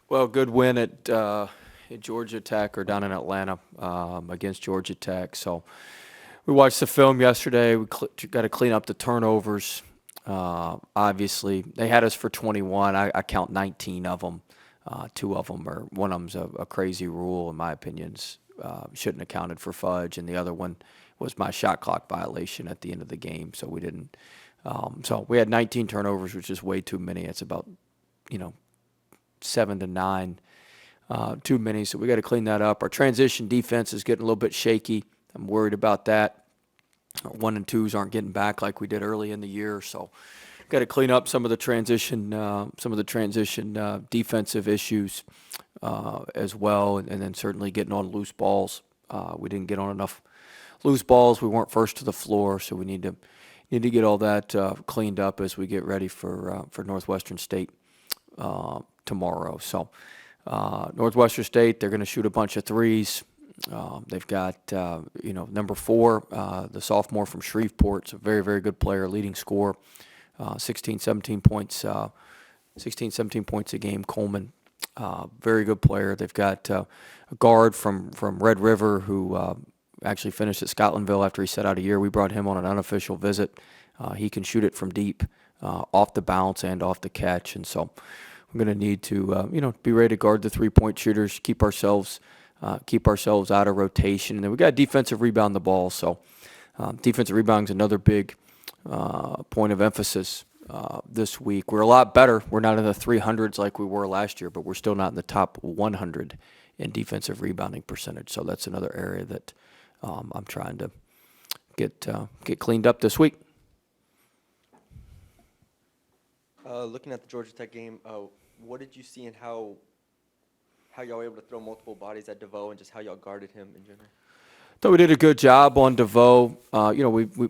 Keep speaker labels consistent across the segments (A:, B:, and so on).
A: Well, good win at Georgia Tech or down in Atlanta against Georgia Tech. So we watched the film yesterday. We got to clean up the turnovers. Obviously, they had us for 21. I count 19 of them. Two of them, or one of them's a crazy rule, in my opinion. Shouldn't have counted for fudge, and the other one was my shot clock violation at the end of the game. So we didn't. So we had 19 turnovers, which is way too many. It's about, 7 to 9 too many. So we got to clean that up. Our transition defense is getting a little bit shaky. I'm worried about that. Our 1 and 2s aren't getting back like we did early in the year. So got to clean up some of the transition defensive issues as well, and then certainly getting on loose balls. We didn't get on enough loose balls. We weren't first to the floor, so we need to get all that cleaned up as we get ready for Northwestern State tomorrow. So Northwestern State, they're going to shoot a bunch of threes. They've got number 4, the sophomore from Shreveport's a very, very good player, leading scorer. 16, 17 points a game. Coleman, very good player. They've got a guard from Red River who actually finished at Scotlandville after he sat out a year. We brought him on an unofficial visit. He can shoot it from deep, off the bounce and off the catch, and so we're going to need to be ready to guard the 3-point shooters, keep ourselves out of rotation, and then we got defensive rebound the ball. So defensive rebounding is another big point of emphasis this week. We're a lot better. We're not in the 300s like we were last year, but we're still not in the top 100 in defensive rebounding percentage. So that's another area that I'm trying to get cleaned up this week.
B: Looking at the Georgia Tech game, what did you see and how y'all were able to throw multiple bodies at DeVoe and just how y'all guarded him in general?
A: Thought we did a good job on DeVoe.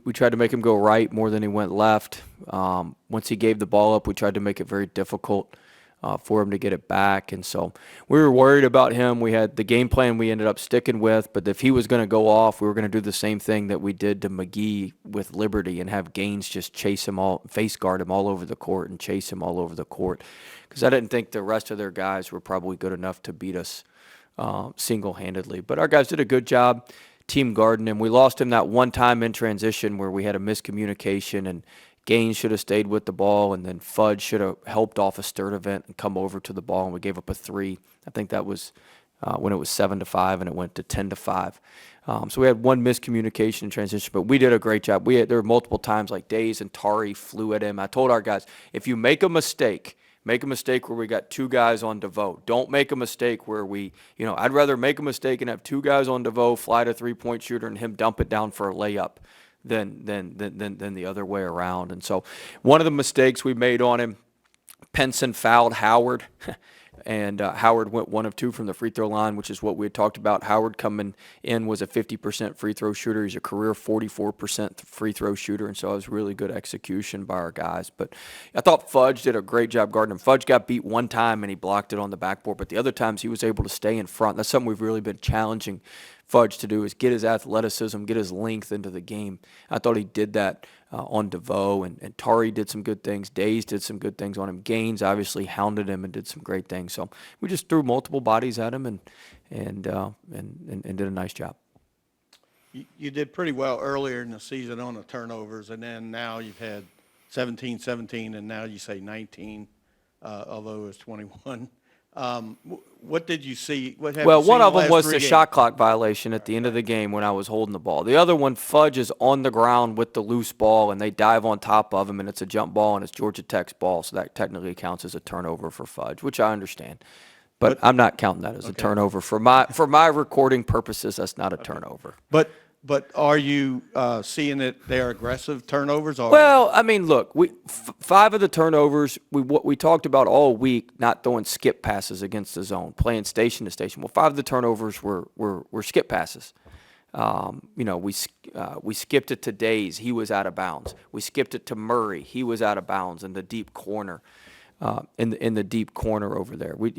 A: We tried to make him go right more than he went left. Once he gave the ball up, we tried to make it very difficult for him to get it back. And so we were worried about him. We had the game plan we ended up sticking with, but if he was going to go off, we were going to do the same thing that we did to McGee with Liberty and have Gaines just chase him face guard him all over the court and chase him all over the court. Because I didn't think the rest of their guys were probably good enough to beat us single-handedly. But our guys did a good job team guarding him. We lost him that one time in transition where we had a miscommunication and Gaines should have stayed with the ball, and then Fudge should have helped off a Sturdivant and come over to the ball, and we gave up a 3. I think that was when it was 7-5 and it went to 10-5. So we had one miscommunication in transition, but we did a great job. There were multiple times like Days and Tari flew at him. I told our guys, if you make a mistake where we got 2 guys on DeVoe. Don't make a mistake where I'd rather make a mistake and have 2 guys on DeVoe, fly to 3-point shooter, and him dump it down for a layup than the other way around. And so one of the mistakes we made on him, Penson fouled Howard, and Howard went 1 of 2 from the free throw line, which is what we had talked about. Howard coming in was a 50% free throw shooter. He's a career 44% free throw shooter, and so it was really good execution by our guys. But I thought Fudge did a great job guarding him. Fudge got beat one time, and he blocked it on the backboard, but the other times he was able to stay in front. That's something we've really been challenging Fudge to do, is get his athleticism, get his length into the game. I thought he did that on DeVoe, and Tari did some good things. Days did some good things on him. Gaines obviously hounded him and did some great things. So we just threw multiple bodies at him and did a nice job.
C: You did pretty well earlier in the season on the turnovers, and then now you've had 17, and now you say 19, although it was 21. What did you see? What have you seen
A: one of them
C: the last
A: was
C: 3
A: the
C: games?
A: shot clock violation at the end of the game when I was holding the ball. The other one, Fudge is on the ground with the loose ball, and they dive on top of him, and it's a jump ball, and it's Georgia Tech's ball, so that technically counts as a turnover for Fudge, which I understand. But I'm not counting that as a turnover. For my recording purposes, that's not a turnover.
C: But are you seeing that they're aggressive turnovers? Or?
A: Well, I mean, look, 5 of the turnovers, we talked about all week, not throwing skip passes against the zone, playing station to station. Well, 5 of the turnovers were skip passes. We skipped it to Days. He was out of bounds. We skipped it to Murray. He was out of bounds in the deep corner. In the deep corner over there, we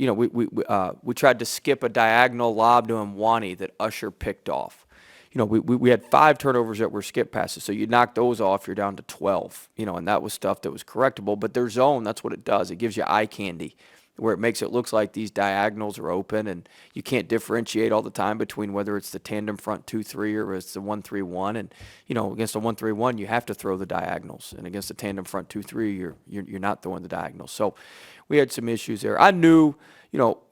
A: tried to skip a diagonal lob to Mwani that Usher picked off. we had 5 turnovers that were skip passes. So you knock those off, you're down to 12, and that was stuff that was correctable. But their zone, that's what it does. It gives you eye candy, where it makes it look like these diagonals are open and you can't differentiate all the time between whether it's the tandem front 2-3 or it's the 1-3-1. And, against the 1-3-1, you have to throw the diagonals. And against the tandem front 2-3, you're not throwing the diagonals. So we had some issues there. I knew,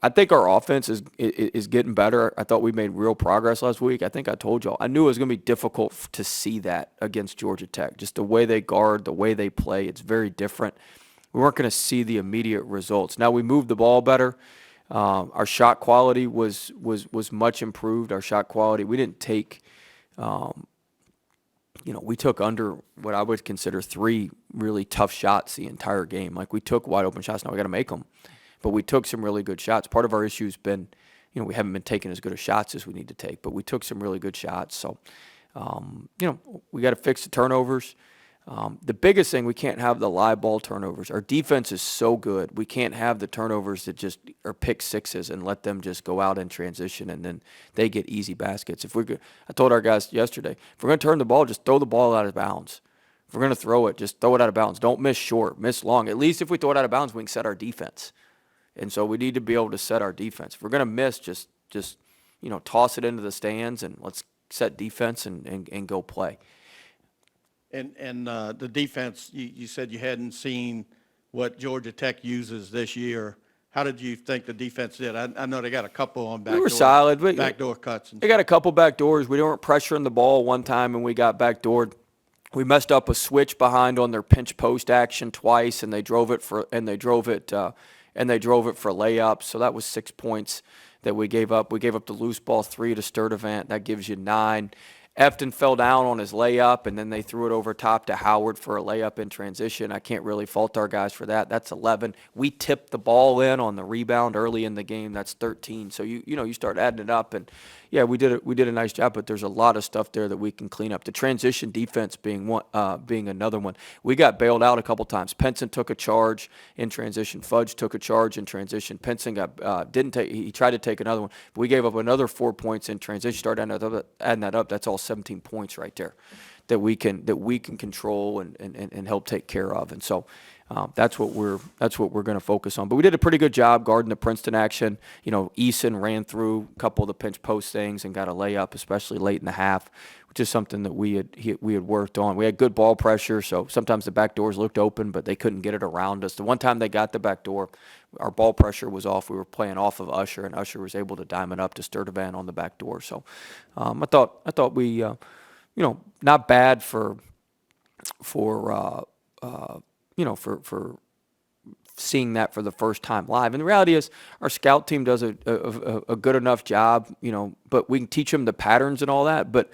A: I think our offense is getting better. I thought we made real progress last week. I think I told y'all. I knew it was going to be difficult to see that against Georgia Tech. Just the way they guard, the way they play, it's very different. We weren't going to see the immediate results. Now we moved the ball better. Our shot quality was much improved. Our shot quality, we didn't take, we took under what I would consider 3 really tough shots the entire game. Like, we took wide open shots. Now we got to make them, but we took some really good shots. Part of our issue has been, we haven't been taking as good of shots as we need to take, but we took some really good shots. So, we got to fix the turnovers. The biggest thing, we can't have the live ball turnovers. Our defense is so good. We can't have the turnovers that just are pick sixes and let them just go out in transition and then they get easy baskets. I told our guys yesterday, if we're going to turn the ball, just throw the ball out of bounds. If we're going to throw it, just throw it out of bounds. Don't miss short, miss long. At least if we throw it out of bounds, we can set our defense. And so we need to be able to set our defense. If we're going to miss, just toss it into the stands and let's set defense and go play.
C: And the defense, you said you hadn't seen what Georgia Tech uses this year. How did you think the defense did? I know they got a couple on backdoor.
A: We were solid.
C: Backdoor cuts.
A: They got a couple backdoors. We weren't pressuring the ball one time and we got backdoored. We messed up a switch behind on their pinch post action twice, and they drove it for layups. So that was 6 points that we gave up. We gave up the loose ball 3 to Sturdivant. That gives you 9. Efton fell down on his layup, and then they threw it over top to Howard for a layup in transition. I can't really fault our guys for that. That's 11. We tipped the ball in on the rebound early in the game. That's 13. So you start adding it up, and yeah, we did a nice job. But there's a lot of stuff there that we can clean up. The transition defense being another one. We got bailed out a couple times. Penson took a charge in transition. Fudge took a charge in transition. Penson didn't take. He tried to take another one, but we gave up another 4 points in transition. Started adding that up. That's all 17 points right there that we can control and help take care of. And so that's what we're going to focus on. But we did a pretty good job guarding the Princeton action. Eason ran through a couple of the pinch post things and got a layup, especially late in the half, which is something that we had worked on. We had good ball pressure, so sometimes the back doors looked open, but they couldn't get it around us. The one time they got the back door, our ball pressure was off. We were playing off of Usher, and Usher was able to dime it up to Sturdivant on the back door. So I thought we, not bad for seeing that for the first time live. And the reality is our scout team does a good enough job, but we can teach them the patterns and all that, but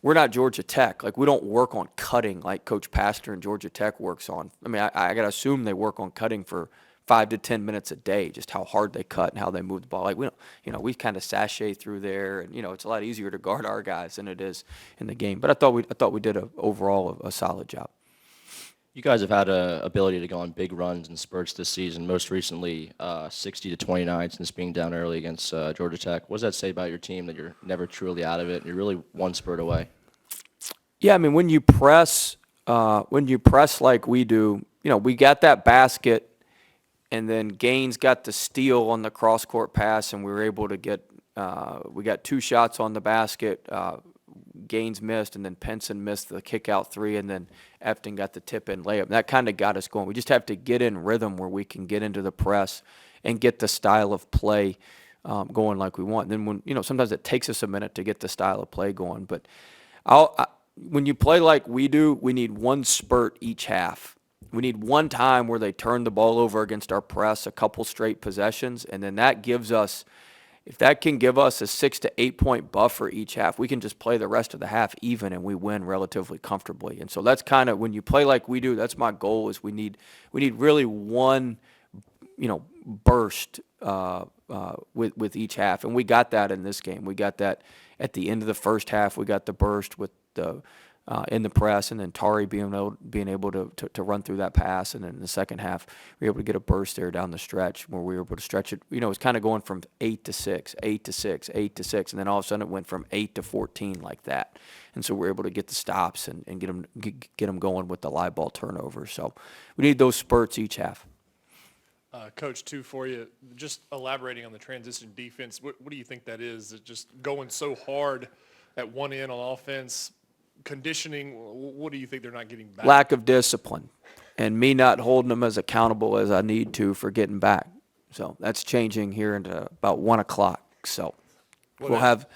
A: we're not Georgia Tech. Like, we don't work on cutting like Coach Pastor and Georgia Tech works on. I mean, I got to assume they work on cutting for 5 to 10 minutes a day, just how hard they cut and how they move the ball. Like, we don't, we kind of sashay through there, and it's a lot easier to guard our guys than it is in the game. But I thought we did overall a solid job.
D: You guys have had an ability to go on big runs and spurts this season, most recently 60-29 since being down early against Georgia Tech. What does that say about your team, that you're never truly out of it and you're really one spurt away?
A: Yeah, I mean, when you press like we do, we got that basket, and then Gaines got the steal on the cross-court pass, and we were able to get we got 2 shots on the basket. Gaines missed, and then Penson missed the kick-out 3, and then Efton got the tip-in layup. That kind of got us going. We just have to get in rhythm where we can get into the press and get the style of play going like we want. And then when sometimes it takes us a minute to get the style of play going. But when you play like we do, we need one spurt each half. We need one time where they turn the ball over against our press, a couple straight possessions, and then that gives us. If that can give us a 6 to 8 point buffer each half, we can just play the rest of the half even, and we win relatively comfortably. And so that's kind of, when you play like we do, that's my goal. Is we need really one, burst with each half, and we got that in this game. We got that at the end of the first half. We got the burst with the in the press, and then Tari being able to run through that pass, and then in the second half we were able to get a burst there down the stretch where we were able to stretch it. You know, it was kind of going from 8 to 6, 8 to 6, 8 to 6, and then all of a sudden it went from 8 to 14 like that. And so we're able to get the stops and get them going with the live ball turnovers. So we need those spurts each half.
E: Coach, two for you. Just elaborating on the transition defense, what do you think that is? Is it just going so hard at one end on offense, conditioning? What do you think they're not getting back?
A: Lack of discipline and me not holding them as accountable as I need to for getting back. So that's changing here into about 1 o'clock. So we'll have,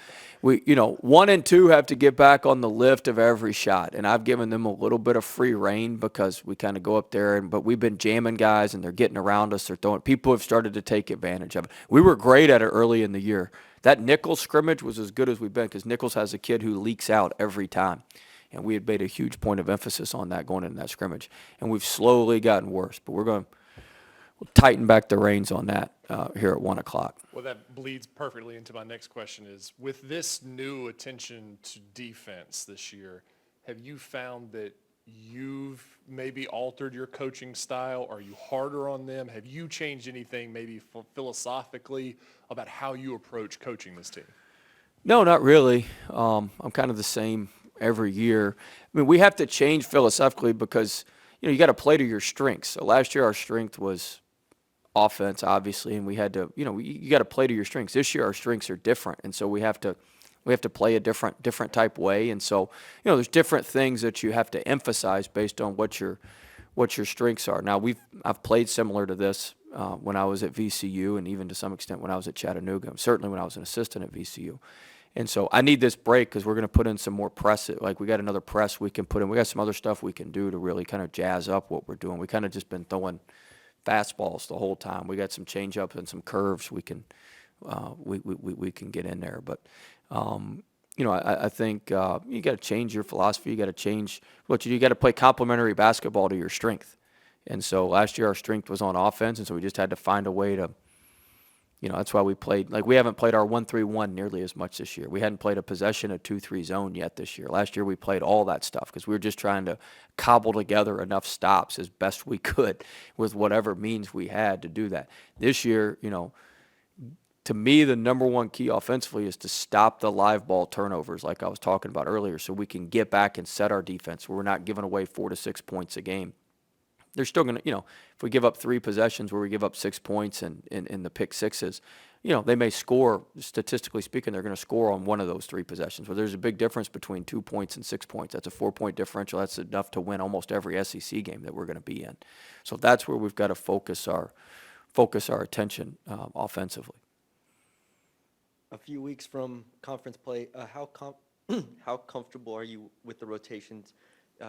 A: 1 and 2 have to get back on the lift of every shot. And I've given them a little bit of free rein because we kind of go up there, but we've been jamming guys and they're getting around us. They're throwing. People have started to take advantage of it. We were great at it early in the year. That Nichols scrimmage was as good as we've been because Nichols has a kid who leaks out every time. And we had made a huge point of emphasis on that going into that scrimmage. And we've slowly gotten worse, but we'll tighten back the reins on that here at 1 o'clock.
E: Well, that bleeds perfectly into my next question is, with this new attention to defense this year, have you found that you've maybe altered your coaching style? Are you harder on them? Have you changed anything maybe philosophically about how you approach coaching this team?
A: No, not really. I'm kind of the same every year. I mean, we have to change philosophically because, you got to play to your strengths. So last year our strength was offense, obviously, and we had to, you got to play to your strengths. This year our strengths are different, and so we have to play a different type way. And so, there's different things that you have to emphasize based on what your strengths are. Now I've played similar to this when I was at VCU, and even to some extent when I was at Chattanooga. Certainly when I was an assistant at VCU. And so I need this break because we're going to put in some more press. Like we got another press we can put in. We got some other stuff we can do to really kind of jazz up what we're doing. We kind of just been throwing fastballs the whole time. We got some changeups and some curves we can get in there. But I think you got to change your philosophy. You got to change what you got to play complementary basketball to your strength. And so last year our strength was on offense, and so we just had to find a way to. That's why we played. Like, we haven't played our 1-3-1 nearly as much this year. We hadn't played a possession, a 2-3 zone yet this year. Last year we played all that stuff because we were just trying to cobble together enough stops as best we could with whatever means we had to do that. This year, to me, the number one key offensively is to stop the live ball turnovers like I was talking about earlier so we can get back and set our defense where we're not giving away 4 to 6 points a game. They're still going to, if we give up 3 possessions where we give up 6 points and in the pick sixes, they may score, statistically speaking, they're going to score on one of those 3 possessions. But there's a big difference between 2 points and 6 points. That's a 4-point differential. That's enough to win almost every SEC game that we're going to be in. So that's where we've got to focus our attention offensively.
B: A few weeks from conference play, how comfortable are you with the rotations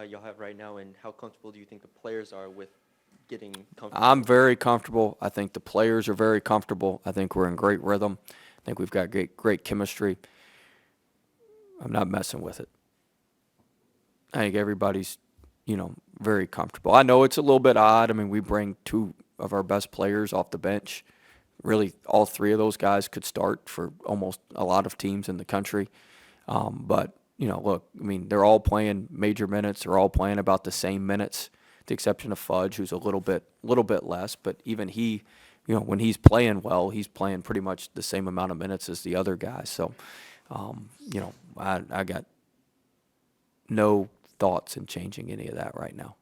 B: y'all have right now, and how comfortable do you think the players are with getting comfortable?
A: I'm very comfortable. I think the players are very comfortable. I think we're in great rhythm. I think we've got great chemistry. I'm not messing with it. I think everybody's, very comfortable. I know it's a little bit odd. I mean, we bring 2 of our best players off the bench. Really, all 3 of those guys could start for almost a lot of teams in the country. But look, I mean, they're all playing major minutes. They're all playing about the same minutes, with the exception of Fudge, who's a little bit less. But even he, when he's playing well, he's playing pretty much the same amount of minutes as the other guys. So, I got no thoughts in changing any of that right now.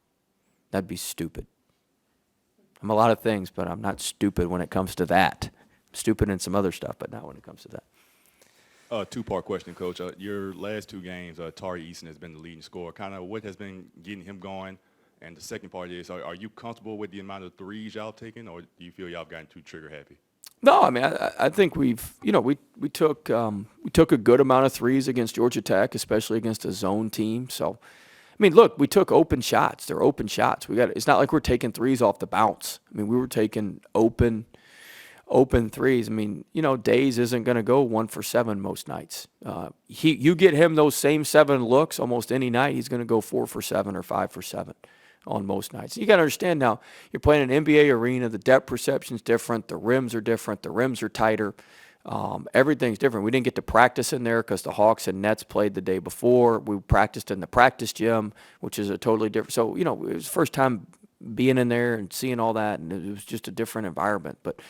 A: That'd be stupid. I'm a lot of things, but I'm not stupid when it comes to that. I'm stupid in some other stuff, but not when it comes to that.
F: 2-part question, Coach. Your last 2 games, Tari Eason has been the leading scorer. Kind of what has been getting him going? And the second part is, are you comfortable with the amount of threes y'all taking, or do you feel y'all gotten too trigger happy?
A: No, I mean, I think we've, we took a good amount of threes against Georgia Tech, especially against a zone team. So, I mean, look, we took open shots. They're open shots. It's not like we're taking threes off the bounce. I mean, we were taking open threes. I mean, Days isn't going to go 1 for 7 most nights. You get him those same 7 looks almost any night, he's going to go 4 for 7 or 5 for 7 on most nights. You got to understand now, you're playing an NBA arena. The depth perception's different. The rims are different. The rims are tighter. Everything's different. We didn't get to practice in there because the Hawks and Nets played the day before. We practiced in the practice gym, which is a totally different. So, it was the first time being in there and seeing all that, and it was just a different environment. But,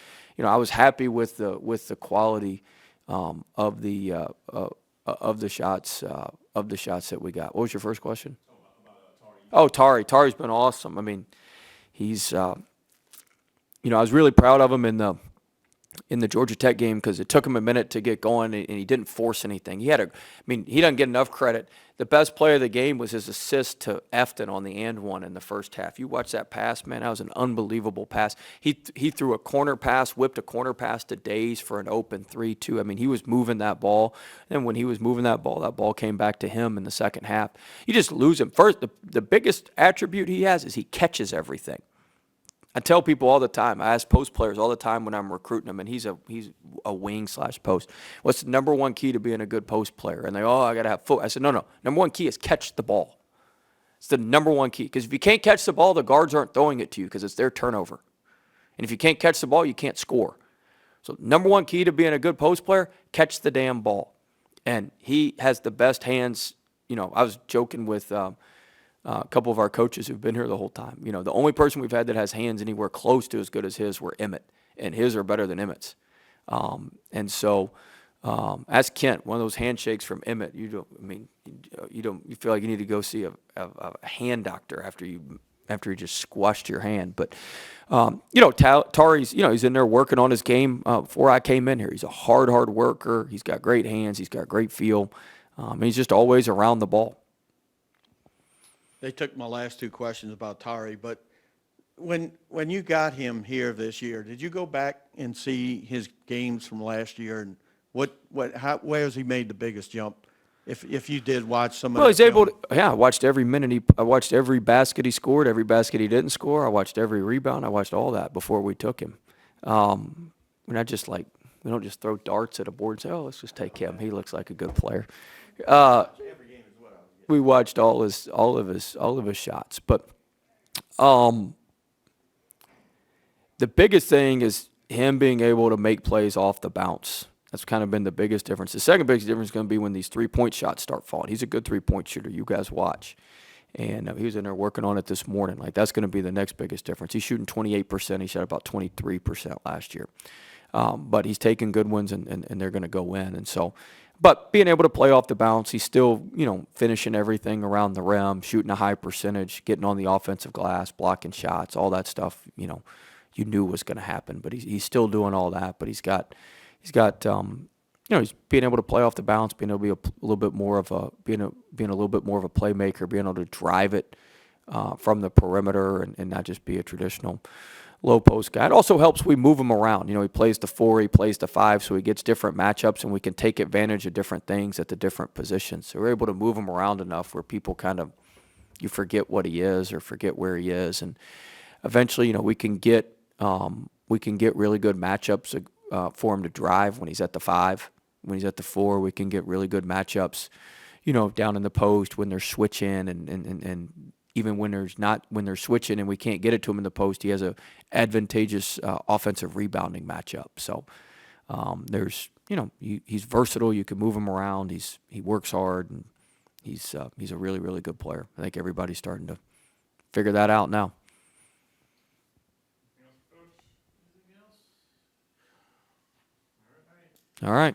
A: I was happy with the quality of the shots that we got. What was your first question? Oh, Tari. Tari's been awesome. I mean, he's I was really proud of him in the Georgia Tech game because it took him a minute to get going, and he didn't force anything. He doesn't get enough credit. The best play of the game was his assist to Efton on the and one in the first half. You watch that pass, man, that was an unbelievable pass. He threw a corner pass, whipped a corner pass to Days for an open 3-2. I mean, he was moving that ball, and when he was moving that ball came back to him in the second half. You just lose him. First, the biggest attribute he has is he catches everything. I tell people all the time, I ask post players all the time when I'm recruiting them, and he's a wing/post. What's the number one key to being a good post player? And I got to have foot. I said, no. Number one key is catch the ball. It's the number one key. Because if you can't catch the ball, the guards aren't throwing it to you because it's their turnover. And if you can't catch the ball, you can't score. So number one key to being a good post player, catch the damn ball. And he has the best hands. I was joking with a couple of our coaches who've been here the whole time. The only person we've had that has hands anywhere close to as good as his were Emmett, and his are better than Emmett's. And so, ask Kent, one of those handshakes from Emmett. You feel like you need to go see a hand doctor after you just squashed your hand. But Tari's, he's in there working on his game before I came in here. He's a hard worker. He's got great hands. He's got great feel. And he's just always around the ball.
C: They took my last two questions about Tari, but when you got him here this year, did you go back and see his games from last year, and where has he made the biggest jump? If you did watch some of
A: Well, he's able
C: film?
A: to. Yeah, I watched every minute. I watched every basket he scored, every basket he didn't score. I watched every rebound. I watched all that before we took him. We're not just we don't just throw darts at a board and say, "Oh, let's just take him. He looks like a good player." We watched all of his shots, but the biggest thing is him being able to make plays off the bounce. That's kind of been the biggest difference. The second biggest difference is going to be when these 3-point shots start falling. He's a good 3-point shooter. You guys watch, and he was in there working on it this morning. That's going to be the next biggest difference. He's shooting 28%. He shot about 23% last year, but he's taking good ones, and they're going to go in, and so. But being able to play off the bounce, he's still, finishing everything around the rim, shooting a high percentage, getting on the offensive glass, blocking shots, all that stuff, you knew was going to happen. But he's still doing all that. But he's being able to play off the bounce, being able to be a little bit more of a playmaker, being able to drive it from the perimeter and not just be a traditional low post guy. It also helps we move him around. He plays the 4, he plays the 5, so he gets different matchups, and we can take advantage of different things at the different positions. So we're able to move him around enough where people you forget what he is or forget where he is, and eventually, we can get really good matchups for him to drive when he's at the 5. When he's at the 4, we can get really good matchups, down in the post when they're switching and even when they're switching and we can't get it to him in the post, he has a advantageous offensive rebounding matchup. So he's versatile. You can move him around. He works hard, and he's a really, really good player. I think everybody's starting to figure that out now. All right.